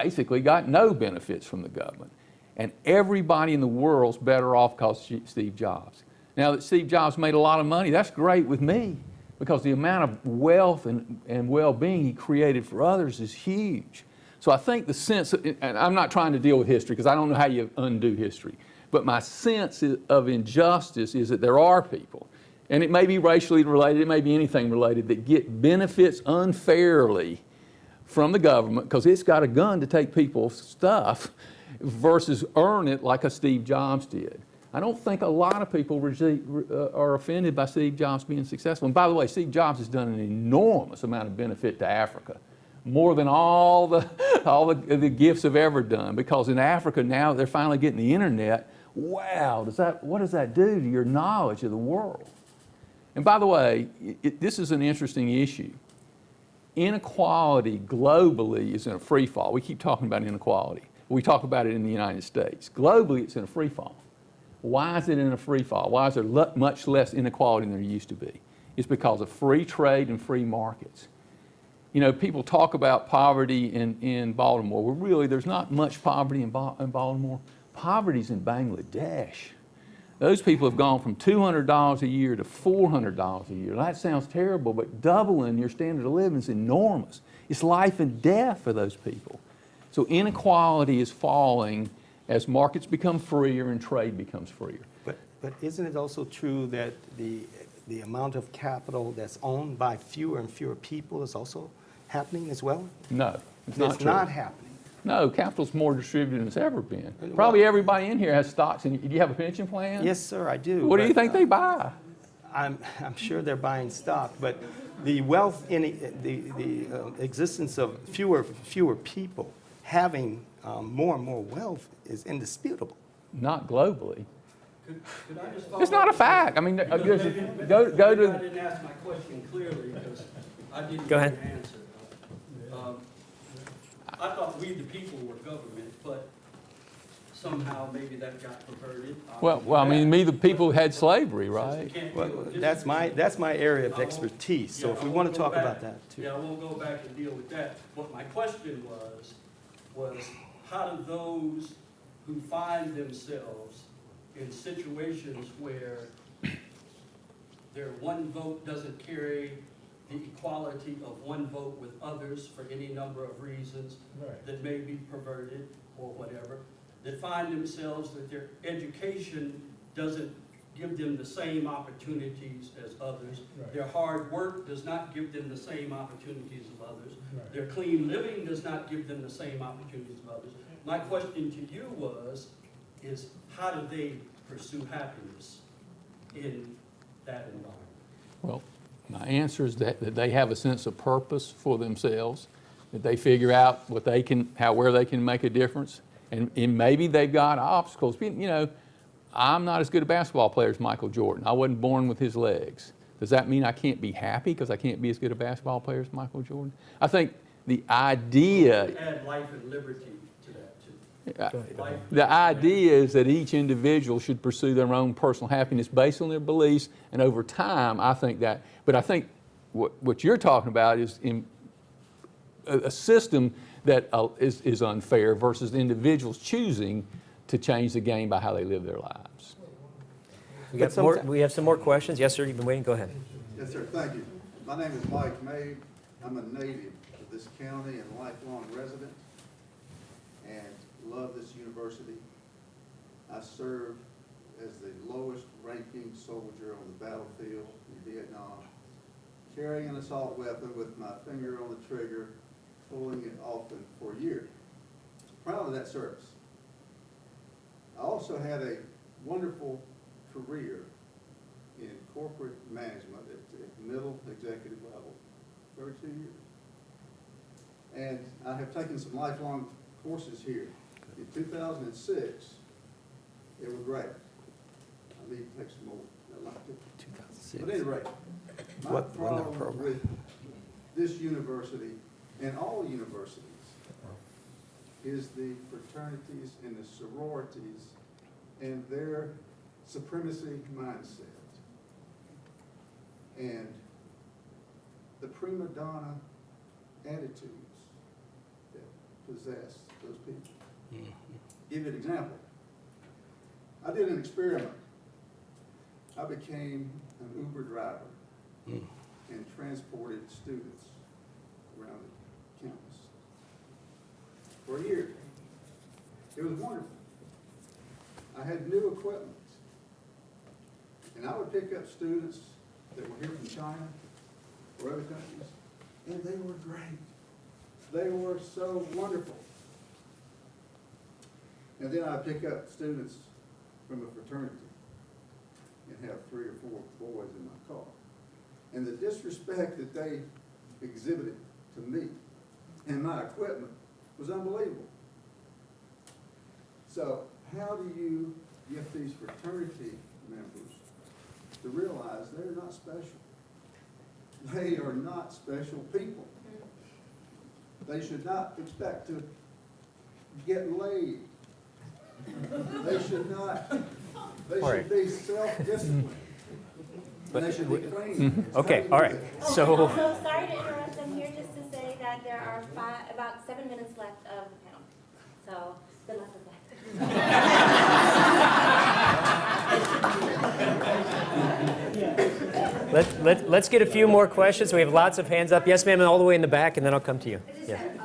basically got no benefits from the government. And everybody in the world's better off because Steve Jobs. Now that Steve Jobs made a lot of money, that's great with me, because the amount of wealth and well-being he created for others is huge. So I think the sense, and I'm not trying to deal with history because I don't know how you undo history, but my sense of injustice is that there are people, and it may be racially related, it may be anything related, that get benefits unfairly from the government because it's got a gun to take people's stuff versus earn it like a Steve Jobs did. I don't think a lot of people are offended by Steve Jobs being successful. And by the way, Steve Jobs has done an enormous amount of benefit to Africa, more than all the gifts have ever done, because in Africa now they're finally getting the internet. Wow, what does that do to your knowledge of the world? And by the way, this is an interesting issue. Inequality globally is in a free fall. We keep talking about inequality. We talk about it in the United States. Globally, it's in a free fall. Why is it in a free fall? Why is there much less inequality than there used to be? It's because of free trade and free markets. You know, people talk about poverty in Baltimore. Well, really, there's not much poverty in Baltimore. Poverty's in Bangladesh. Those people have gone from $200 a year to $400 a year. That sounds terrible, but doubling your standard of living is enormous. It's life and death for those people. So inequality is falling as markets become freer and trade becomes freer. But isn't it also true that the amount of capital that's owned by fewer and fewer people is also happening as well? No, it's not true. Not happening. No, capital's more distributed than it's ever been. Probably everybody in here has stocks. And do you have a pension plan? Yes, sir, I do. What do you think they buy? I'm sure they're buying stock, but the wealth in the existence of fewer people having more and more wealth is indisputable. Not globally. Could I just It's follow not a up? fact. I mean, go Maybe to. I didn't ask my question clearly because I didn't Go get ahead. an answer. I thought we the people were government, but somehow maybe that got perverted. Well, I mean, the people had slavery, right? Well, that's my area of expertise, so if we want to talk about that too. Yeah, I won't go back and deal with that. What my question was how do those who find themselves in situations where their one vote doesn't carry the equality of one vote with others for any number of reasons Right. that may be perverted or whatever, that find themselves that their education doesn't give them the same opportunities as others. Right. Their hard work does not give them the same opportunities of others. Right. Their clean living does not give them the same opportunities of others. My question to you is how do they pursue happiness in that environment? Well, my answer is that they have a sense of purpose for themselves, that they figure out where they can make a difference, and maybe they've got obstacles. You know, I'm not as good a basketball player as Michael Jordan. I wasn't born with his legs. Does that mean I can't be happy because I can't be as good a basketball player as Michael Jordan? I think the idea... Add life and liberty to that, too. Life- The idea is that each individual should pursue their own personal happiness based on their beliefs, and over time, I think that. But I think what you're talking about is in a system that is unfair versus the individuals choosing to change the game by how they live their lives. We have some more questions. Yes, sir, you've been waiting. Go ahead. Yes, sir, thank you. My name is Mike May. I'm a native of this county and lifelong resident, and love this university. I served as the lowest ranking soldier on the battlefield in Vietnam, carrying an assault weapon with my finger on the trigger, pulling it often for years. Proud of that service. I also had a wonderful career in corporate management at middle executive level, 32 years. And I have taken some lifelong courses here. In 2006, it was great. I need to take some more. I'd like to. 2006. But at any rate, my What problem program? with this university and all universities is the fraternities and the sororities and their supremacy mindset. And the prima donna attitudes that possess those people. Give you an example. I did an experiment. I became an Uber driver and transported students around the campus for a year. It was wonderful. I had new equipment. And I would pick up students that were here from China or other countries, and they were great. They were so wonderful. And then I'd pick up students from a fraternity and have 3 or 4 boys in my car. And the disrespect that they exhibited to me and my equipment was unbelievable. So how do you get these fraternity members to realize they're not special? They are not special people. They should not expect to get laid. They should not, they should be self-disciplined. They should be clean. Okay, all right. So, So sorry to interrupt. I'm here just to say that there are about 7 minutes left of the panel. So good luck with that. let's get a few more questions. We have lots of hands up. Yes, ma'am, and all the way in the back, and then I'll come to you. I just Yeah. had,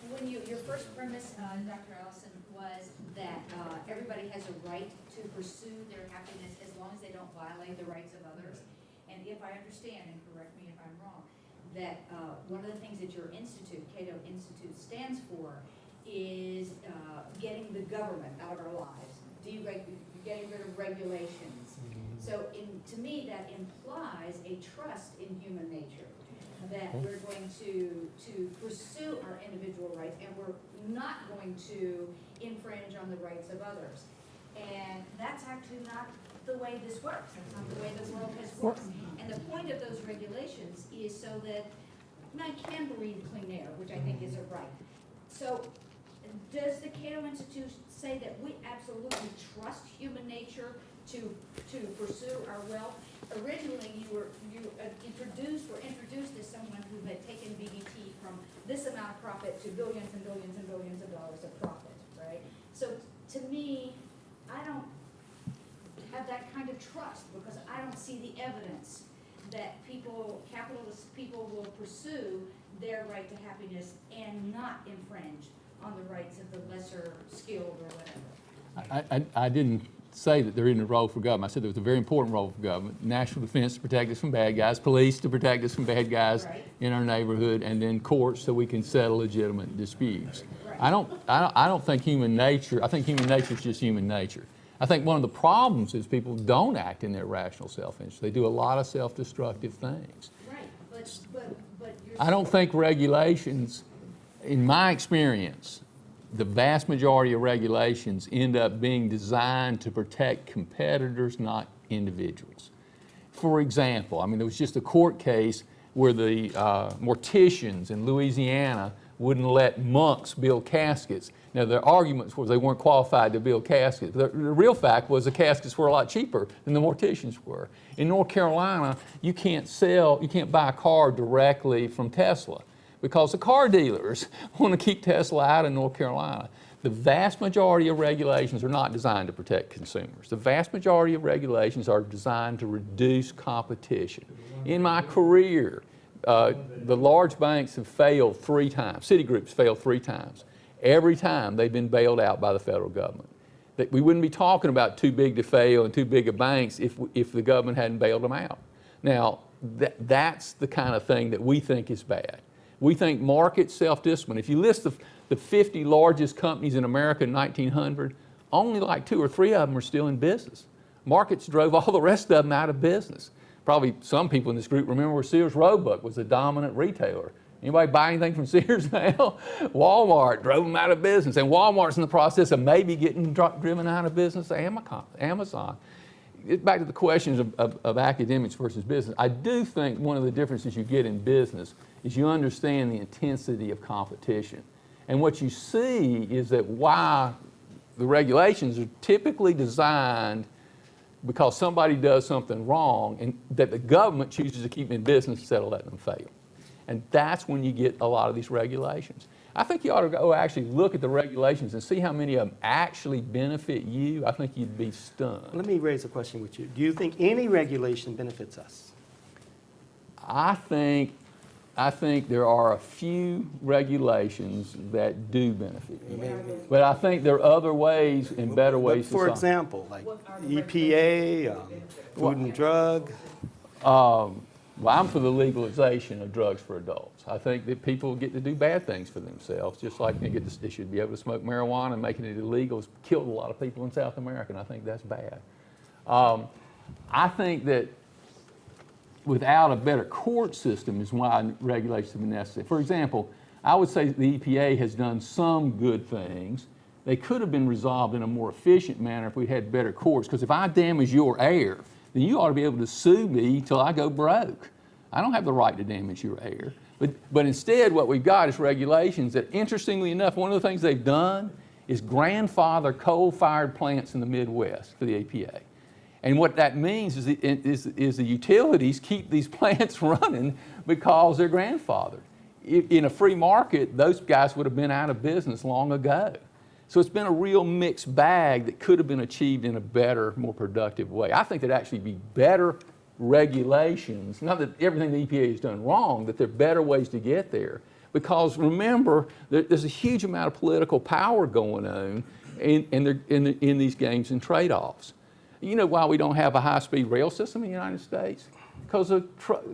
when your first premise, Dr. Ellison, was that everybody has a right to pursue their happiness as long as they don't violate the rights of others. And if I understand, and correct me if I'm wrong, that one of the things that your institute, Cato Institute, stands for is getting the government out of our lives, getting rid of regulations. So to me, that implies a trust in human nature, that we're going to pursue our individual rights and we're not going to infringe on the rights of others. And that's actually not the way this works. That's not the way the world has worked. And the point of those regulations is so that I can breathe clean air, which I think is a right. So does the Cato Institute say that we absolutely trust human nature to pursue our wealth? Originally, you were introduced as someone who had taken BB&T from this amount of profit to billions and billions and billions of dollars of profit, right? So to me, I don't have that kind of trust because I don't see the evidence that capitalist people will pursue their right to happiness and not infringe on the rights of the lesser skilled or whatever. I didn't say that there isn't a role for government. I said there was a very important role for government. National defense to protect us from bad guys, police to protect us from bad guys Right. in our neighborhood, and then courts so we can settle legitimate disputes. Right. I don't think human nature, I think human nature is just human nature. I think one of the problems is people don't act in their rational self-interest. They do a lot of self-destructive things. Right, but you're. I don't think regulations, in my experience, the vast majority of regulations end up being designed to protect competitors, not individuals. For example, I mean, there was just a court case where the morticians in Louisiana wouldn't let monks build caskets. Now, their arguments was they weren't qualified to build caskets. The real fact was the caskets were a lot cheaper than the morticians were. In North Carolina, you can't buy a car directly from Tesla because the car dealers want to keep Tesla out of North Carolina. The vast majority of regulations are not designed to protect consumers. The vast majority of regulations are designed to reduce competition. In my career, the large banks have failed 3 times. Citigroup's failed 3 times. Every time they've been bailed out by the federal government. That we wouldn't be talking about too big to fail and too big of banks if the government hadn't bailed them out. Now, that's the kind of thing that we think is bad. We think market self-discipline. If you list the 50 largest companies in America in 1900, only like 2 or 3 of them are still in business. Markets drove all the rest of them out of business. Probably some people in this group remember where Sears Roebuck was the dominant retailer. Anybody buy anything from Sears now? Walmart drove them out of business, and Walmart's in the process of maybe getting driven out of business. Amazon. Back to the questions of academics versus business. I do think one of the differences you get in business is you understand the intensity of competition. And what you see is that why the regulations are typically designed because somebody does something wrong and that the government chooses to keep them in business instead of letting them fail. And that's when you get a lot of these regulations. I think you ought to go actually look at the regulations and see how many of them actually benefit you. I think you'd be stunned. Let me raise a question with you. Do you think any regulation benefits us? I think there are a few regulations that do benefit you. But I think there are other ways and better ways to For solve. example, like EPA, Food and Drug. Well, I'm for the legalization of drugs for adults. I think that people get to do bad things for themselves, just like they should be able to smoke marijuana, and making it illegal has killed a lot of people in South America, and I think that's bad. I think that without a better court system is why regulations have been necessary. For example, I would say the EPA has done some good things. They could have been resolved in a more efficient manner if we had better courts, because if I damage your air, then you ought to be able to sue me till I go broke. I don't have the right to damage your air. But instead, what we've got is regulations that, interestingly enough, one of the things they've done is grandfather coal-fired plants in the Midwest for the EPA. And what that means is the utilities keep these plants running because they're grandfathered. In a free market, those guys would have been out of business long ago. So it's been a real mixed bag that could have been achieved in a better, more productive way. I think there'd actually be better regulations, not that everything the EPA has done wrong, that there are better ways to get there. Because remember, there's a huge amount of political power going on in these games and trade-offs. You know why we don't have a high-speed rail system in the United States? Because the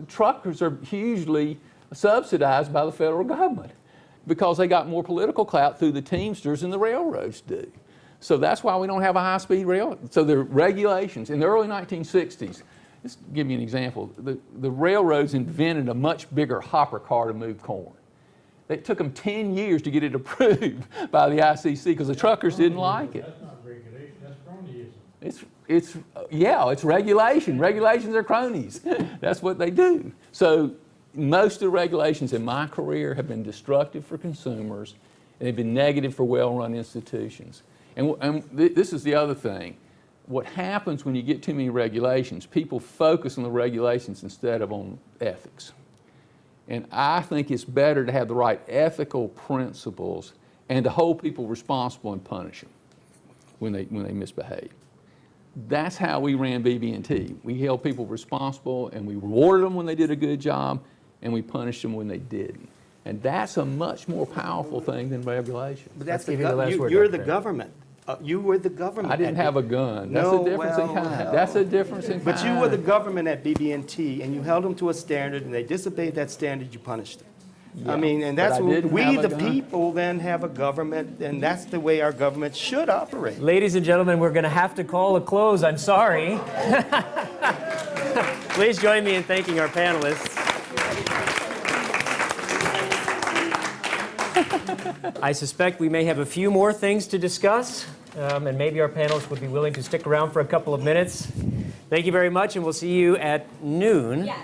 truckers are hugely subsidized by the federal government, because they got more political clout through the Teamsters than the railroads do. So that's why we don't have a high-speed rail. So there are regulations. In the early 1960s, let's give you an example. The railroads invented a much bigger hopper car to move corn. It took them 10 years to get it approved by the ICC because the truckers didn't like it. That's not regulation, that's cronyism. It's regulation. Regulations are cronies. That's what they do. So most of the regulations in my career have been destructive for consumers, and they've been negative for well-run institutions. And this is the other thing. What happens when you get too many regulations, people focus on the regulations instead of on ethics. And I think it's better to have the right ethical principles and to hold people responsible and punish them when they misbehave. That's how we ran BB&T. We held people responsible, and we rewarded them when they did a good job, and we punished them when they didn't. And that's a much more powerful thing than regulation. But that's Let's give you the last word, you're Dr. the Fair. government. You were the government. I didn't have a gun. That's No, a difference in well, kind. That's a difference in kind. But you were the government at BB&T, and you held them to a standard, and they disobeyed that standard, you punished them. Yeah, I mean, and but that's I what didn't we, have a the gun. people, then have a government, and that's the way our government should operate. Ladies and gentlemen, we're going to have to call a close. I'm sorry. Please join me in thanking our panelists. I suspect we may have a few more things to discuss, and maybe our panelists would be willing to stick around for a couple of minutes. Thank you very much, and we'll see you at noon. Yes.